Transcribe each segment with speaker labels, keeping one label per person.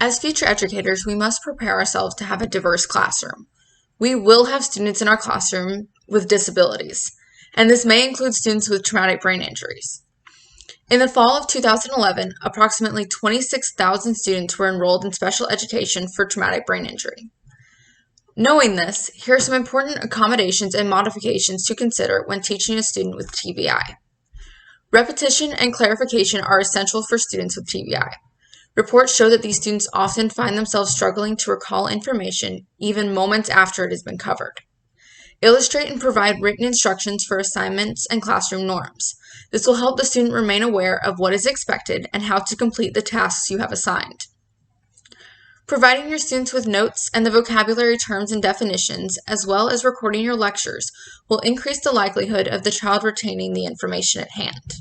Speaker 1: As future educators, we must prepare ourselves to have a diverse classroom. We will have students in our classroom with disabilities, and this may include students with traumatic brain injuries. In the fall of 2011, approximately 26,000 students were enrolled in special education for traumatic brain injury. Knowing this, here are some important accommodations and modifications to consider when teaching a student with TBI. Repetition and clarification are essential for students with TBI. Reports show that these students often find themselves struggling to recall information even moments after it has been covered. Illustrate and provide written instructions for assignments and classroom norms. This will help the student remain aware of what is expected and how to complete the tasks you have assigned. Providing your students with notes and the vocabulary terms and definitions, as well as recording your lectures, will increase the likelihood of the child retaining the information at hand.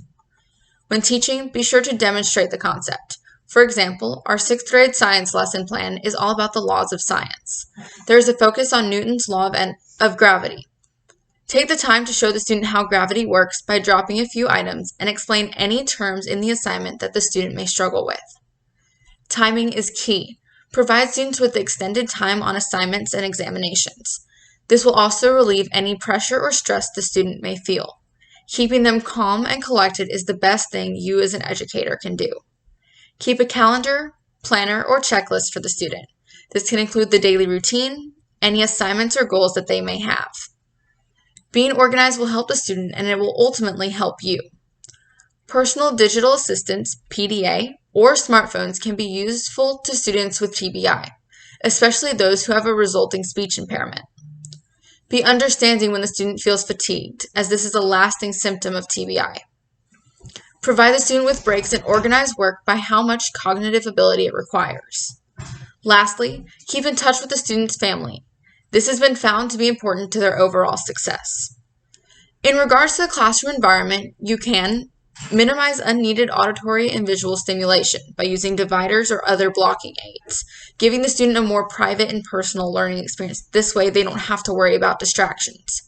Speaker 1: When teaching, be sure to demonstrate the concept. For example, our 6th grade science lesson plan is all about the laws of science. There is a focus on Newton's law of gravity. Take the time to show the student how gravity works by dropping a few items and explain any terms in the assignment that the student may struggle with. Timing is key. Provide students with extended time on assignments and examinations. This will also relieve any pressure or stress the student may feel. Keeping them calm and collected is the best thing you as an educator can do. Keep a calendar, planner, or checklist for the student. This can include the daily routine, any assignments or goals that they may have. Being organized will help the student, and it will ultimately help you. Personal digital assistants, PDA, or smartphones can be useful to students with TBI, especially those who have a resulting speech impairment. Be understanding when the student feels fatigued, as this is a lasting symptom of TBI. Provide the student with breaks and organize work by how much cognitive ability it requires. Lastly, keep in touch with the student's family. This has been found to be important to their overall success. In regards to the classroom environment, you can minimize unneeded auditory and visual stimulation by using dividers or other blocking aids, giving the student a more private and personal learning experience. This way, they don't have to worry about distractions.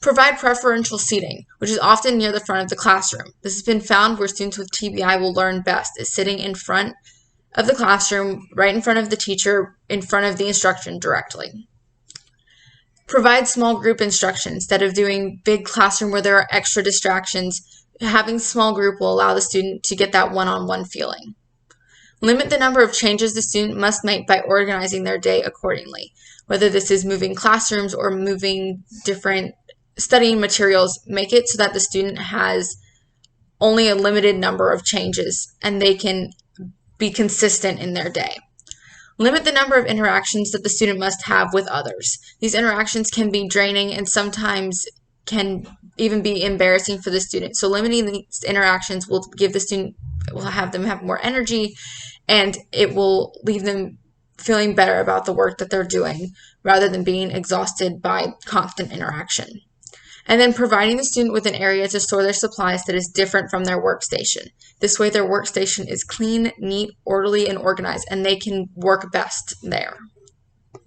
Speaker 1: Provide preferential seating, which is often near the front of the classroom. This has been found where students with TBI will learn best is sitting in front of the classroom, right in front of the teacher, in front of the instruction directly. Provide small group instruction instead of doing big classroom where there are extra distractions. Having small group will allow the student to get that one-on-one feeling. Limit the number of changes the student must make by organizing their day accordingly. Whether this is moving classrooms or moving different studying materials, make it so that the student has only a limited number of changes and they can be consistent in their day. Limit the number of interactions that the student must have with others. These interactions can be draining and sometimes can even be embarrassing for the student. So limiting these interactions will give the student, will have them have more energy, and it will leave them feeling better about the work that they're doing rather than being exhausted by constant interaction. And then providing the student with an area to store their supplies that is different from their workstation. This way their workstation is clean, neat, orderly, and organized, and they can work best there.